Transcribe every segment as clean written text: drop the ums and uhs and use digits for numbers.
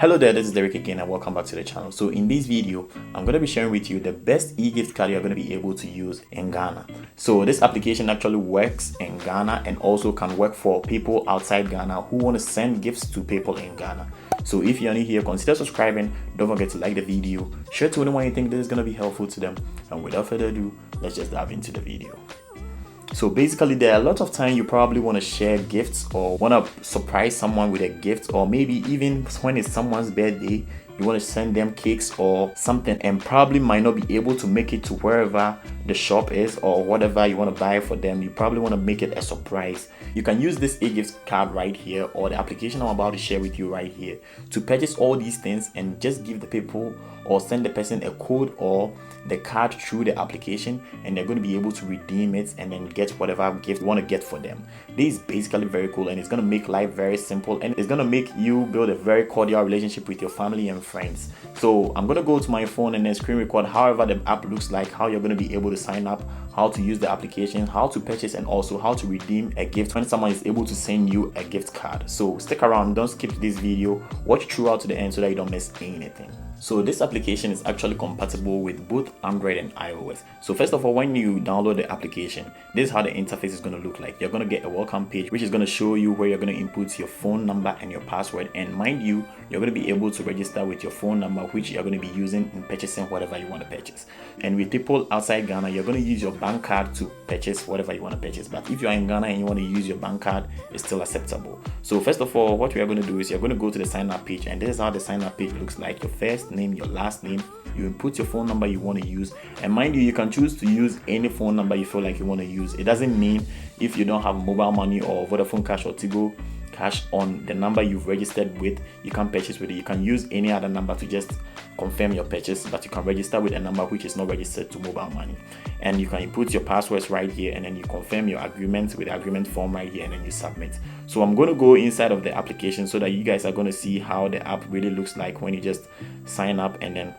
Hello there, this is Derek again and welcome back to the channel. So in this video, I'm going to be sharing with you the best e-gift card you're going to be able to use in Ghana. So this application actually works in Ghana and also can work for people outside Ghana who want to send gifts to people in Ghana. So if you're new here, consider subscribing, don't forget to like the video, share to anyone you think this is going to be helpful to them, and without further ado, let's just dive into the video. So basically, there are a lot of times you probably want to share gifts or want to surprise someone with a gift, or maybe even when it's someone's birthday, you want to send them cakes or something and probably might not be able to make it to wherever the shop is or whatever you want to buy for them. You probably want to make it a surprise. You can use this e-gift card right here or the application I'm about to share with you right here to purchase all these things and just give the people or send the person a code or the card through the application, and they're going to be able to redeem it and then get whatever gift you want to get for them. This is basically very cool, and it's going to make life very simple, and it's going to make you build a very cordial relationship with your family and friends. So I'm going to go to my phone and then screen record however the app looks like, how you're going to be able to sign up, how to use the application, how to purchase, and also how to redeem a gift when someone is able to send you a gift card. So stick around, don't skip this video, watch throughout to the end so that you don't miss anything. So this application is actually compatible with both Android and iOS. So first of all, when you download the application, this is how the interface is going to look like. You're going to get a welcome page which is going to show you where you're going to input your phone number and your password, and mind you, you're going to be able to register with your phone number which you're going to be using in purchasing whatever you want to purchase. And with people outside Ghana, you're going to use your bank card to purchase whatever you want to purchase, but if you're in Ghana and you want to use your bank card, it's still acceptable. So first of all, what we are going to do is you're going to go to the sign up page, and this is how the sign up page looks like. Your first name, your last name, you input your phone number you want to use, and mind you, you can choose to use any phone number you feel like you want to use. It doesn't mean if you don't have mobile money or Vodafone Cash or Tigo Cash on the number you've registered with, you can purchase with it. You can use any other number to just confirm your purchase, but you can register with a number which is not registered to mobile money. And you can input your passwords right here, and then you confirm your agreement with the agreement form right here, and then you submit. So I'm going to go inside of the application so that you guys are going to see how the app really looks like when you just sign up, and then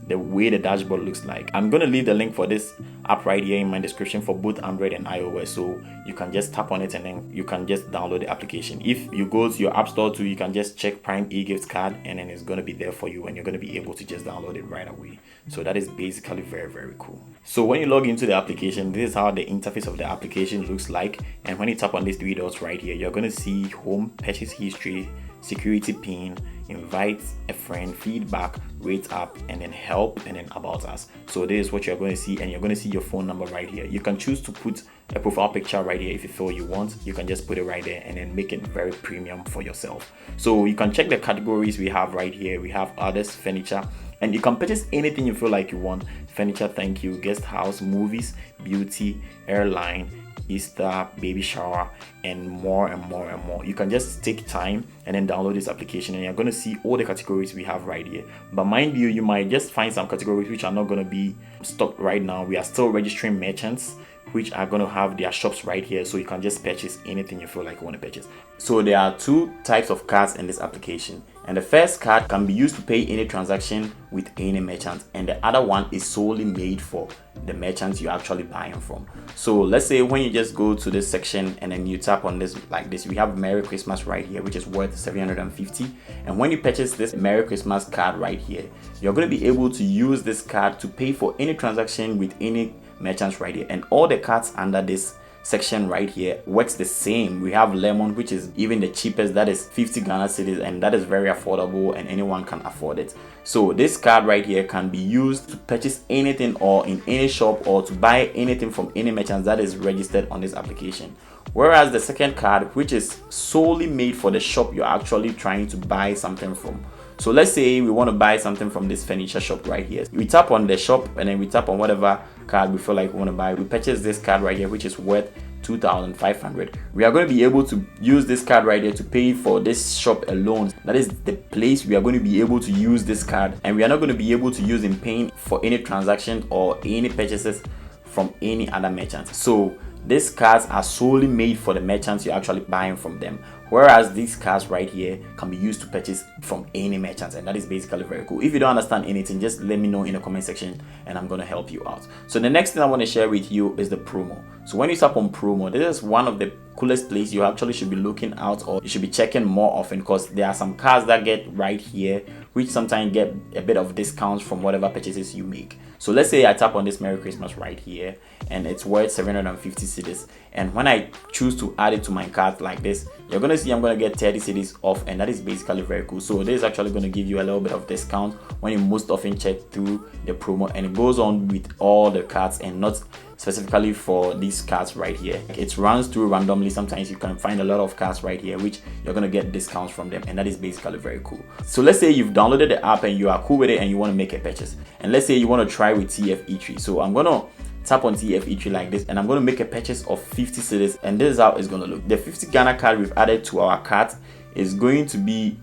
the way the dashboard looks like. I'm going to leave the link for this app right here in my description for both Android and iOS, so you can just tap on it and then you can just download the application. If you go to your app store too, you can just check Prime e-gift card, and then it's going to be there for you, and you're going to be able to just download it right away. So that is basically very cool. So when you log into the application, this is how the interface of the application looks like, and when you tap on these three dots right here, you're going to see home, purchase history, security pin, invite a friend, feedback, rate app, and then help, and then about us. So this is what you're going to see, and you're going to see your phone number right here. You can choose to put a profile picture right here if you feel you want. You can just put it right there and then make it very premium for yourself. So you can check the categories we have right here. We have others, furniture, and you can purchase anything you feel like you want. Furniture, thank you, guest house, movies, beauty, airline, Easter, baby shower, and more and more and more. You can just take time and then download this application, and you're going to see all the categories we have right here. But mind you, you might just find some categories which are not going to be stocked right now. We are still registering merchants which are going to have their shops right here, so you can just purchase anything you feel like you want to purchase. So there are two types of cards in this application, and the first card can be used to pay any transaction with any merchant, and the other one is solely made for the merchants you're actually buying from. So let's say when you just go to this section and then you tap on this like this, we have Merry Christmas right here, which is worth 750, and when you purchase this Merry Christmas card right here, you're going to be able to use this card to pay for any transaction with any merchants right here. And all the cards under this section right here works the same. We have Lemon, which is even the cheapest, that is 50 Ghana cedis, and that is very affordable and anyone can afford it. So this card right here can be used to purchase anything or in any shop or to buy anything from any merchant that is registered on this application. Whereas the second card, which is solely made for the shop you're actually trying to buy something from. So let's say we want to buy something from this furniture shop right here. We tap on the shop and then we tap on whatever card we feel like we want to buy. We purchase this card right here, which is worth 2,500. We are going to be able to use this card right here to pay for this shop alone. That is the place we are going to be able to use this card, and we are not going to be able to use in paying for any transaction or any purchases from any other merchant. So these cards are solely made for the merchants you're actually buying from them, whereas these cards right here can be used to purchase from any merchant, and that is basically very cool. If you don't understand anything, just let me know in the comment section and I'm going to help you out. So the next thing I want to share with you is the promo. So when you tap on promo, this is one of the coolest place you actually should be looking out, or you should be checking more often, because there are some cards that get right here which sometimes get a bit of discounts from whatever purchases you make. So let's say I tap on this Merry Christmas right here and it's worth 750 cedis, and when I choose to add it to my card like this, you're gonna see I'm gonna get 30 cedis off, and that is basically very cool. So this is actually going to give you a little bit of discount when you most often check through the promo, and it goes on with all the cards and not specifically for these cards right here. It runs through randomly. Sometimes you can find a lot of cards right here which you're gonna get discounts from them, and that is basically very cool. So let's say you've downloaded the app and you are cool with it and you want to make a purchase, and let's say you want to try with TFE3. So I'm gonna tap on TFE3 like this, and I'm going to make a purchase of 50 cedis, and this is how it's going to look. The 50 Ghana card we've added to our cart is going to be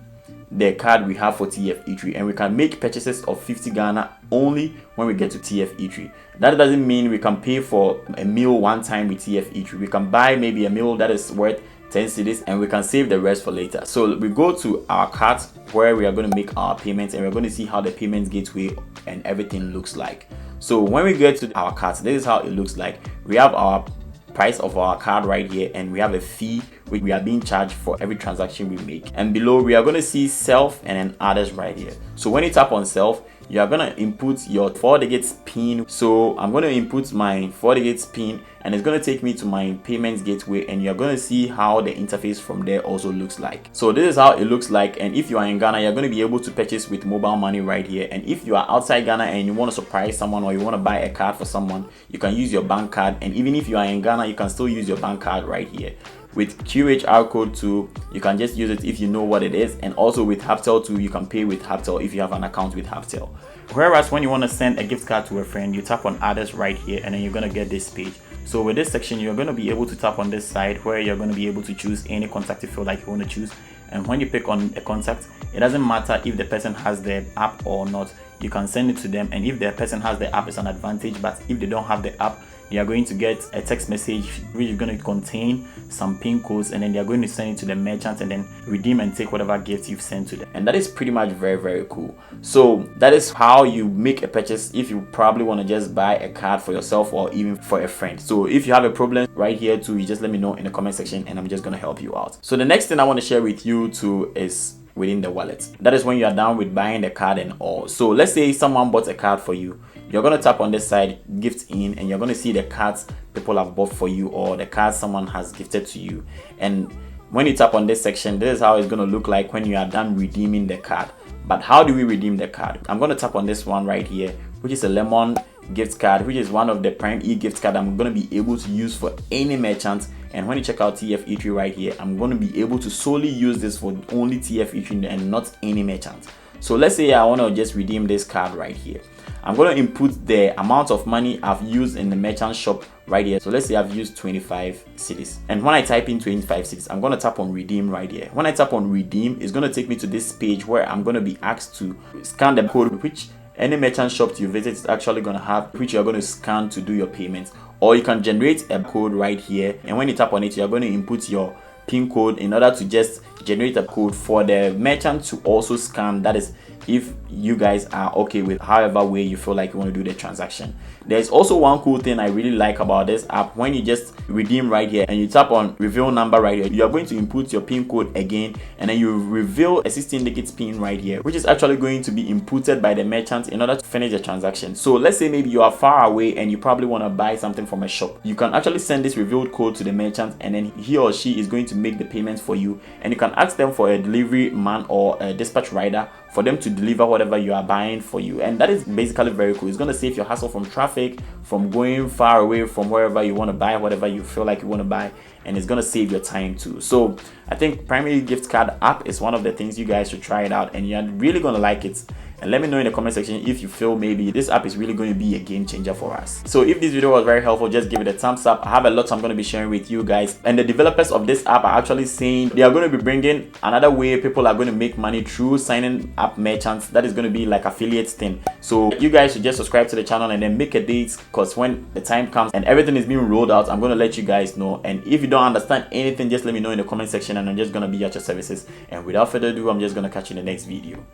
the card we have for TFE3, and we can make purchases of 50 Ghana only when we get to TFE3. That doesn't mean we can pay for a meal one time with TFE3. We can buy maybe a meal that is worth 10 cedis and we can save the rest for later. So we go to our cart where we are going to make our payments, and we're going to see how the payments gateway and everything looks like. So when we get to our cart, this is how it looks like. We have our price of our card right here, and we have a fee which we are being charged for every transaction we make. And below we are going to see self and then others right here. So when you tap on self, you are going to input your 4-digit PIN. So I'm going to input my 4-digit PIN, and it's going to take me to my payments gateway, and you're going to see how the interface from there also looks like. So this is how it looks like, and if you are in Ghana, you're going to be able to purchase with mobile money right here. And if you are outside Ghana and you want to surprise someone, or you want to buy a card for someone, you can use your bank card. And even if you are in Ghana, you can still use your bank card right here. With QHR code too, you can just use it if you know what it is, and also with Haptel too, you can pay with Haptel if you have an account with Haptel. Whereas when you want to send a gift card to a friend, you tap on others right here, and then you're going to get this page. So with this section, you're going to be able to tap on this side where you're going to be able to choose any contact you feel like you want to choose. And when you pick on a contact, it doesn't matter if the person has the app or not, you can send it to them. And if the person has the app, it's an advantage, but if they don't have the app, you are going to get a text message which is going to contain some PIN codes, and then they are going to send it to the merchant and then redeem and take whatever gift you've sent to them. And that is pretty much very cool. So that is how you make a purchase if you probably want to just buy a card for yourself or even for a friend. So if you have a problem right here too, you just let me know in the comment section and I'm just going to help you out. So the next thing I want to share with you too is within the wallet. That is when you are done with buying the card and all. So let's say someone bought a card for you. You're going to tap on this side, gift in, and you're going to see the cards people have bought for you or the cards someone has gifted to you. And when you tap on this section, this is how it's going to look like when you are done redeeming the card. But how do we redeem the card? I'm going to tap on this one right here, which is a Lemon gift card, which is one of the Prime e-gift card I'm going to be able to use for any merchant. And when you check out TFE3 right here, I'm going to be able to solely use this for only TFE3 and not any merchant. So let's say I want to just redeem this card right here. I'm going to input the amount of money I've used in the merchant shop right here. So let's say I've used 25 cedis. And when I type in 25 cedis, I'm going to tap on redeem right here. When I tap on redeem, it's going to take me to this page where I'm going to be asked to scan the code, which any merchant shop you visit is actually going to have, which you're going to scan to do your payments. Or you can generate a code right here. And when you tap on it, you're going to input your PIN code in order to just generate a code for the merchant to also scan. That is if you guys are okay with however way you feel like you want to do the transaction. There's also one cool thing I really like about this app. When you just redeem right here and you tap on reveal number right here, you are going to input your PIN code again, and then you reveal a 16-digit PIN right here, which is actually going to be inputted by the merchant in order to finish the transaction. So let's say maybe you are far away and you probably want to buy something from a shop. You can actually send this revealed code to the merchant, and then he or she is going to make the payment for you, and you can ask them for a delivery man or a dispatch rider for them to deliver whatever you are buying for you. And that is basically very cool. It's going to save your hassle from traffic, from going far away from wherever you want to buy whatever you feel like you want to buy, and it's going to save your time too. So I think Primary Gift Card app is one of the things you guys should try it out, and you're really going to like it. And let me know in the comment section if you feel maybe this app is really going to be a game changer for us. So if this video was very helpful, just give it a thumbs up. I have a lot I'm going to be sharing with you guys, and the developers of this app are actually saying they are going to be bringing another way people are going to make money through signing up merchants. That is going to be like affiliates thing. So you guys should just subscribe to the channel and then make a date, because when the time comes and everything is being rolled out, I'm going to let you guys know. And if you don't understand anything, just let me know in the comment section, and I'm just going to be at your services. And without further ado, I'm just going to catch you in the next video.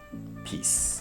Peace.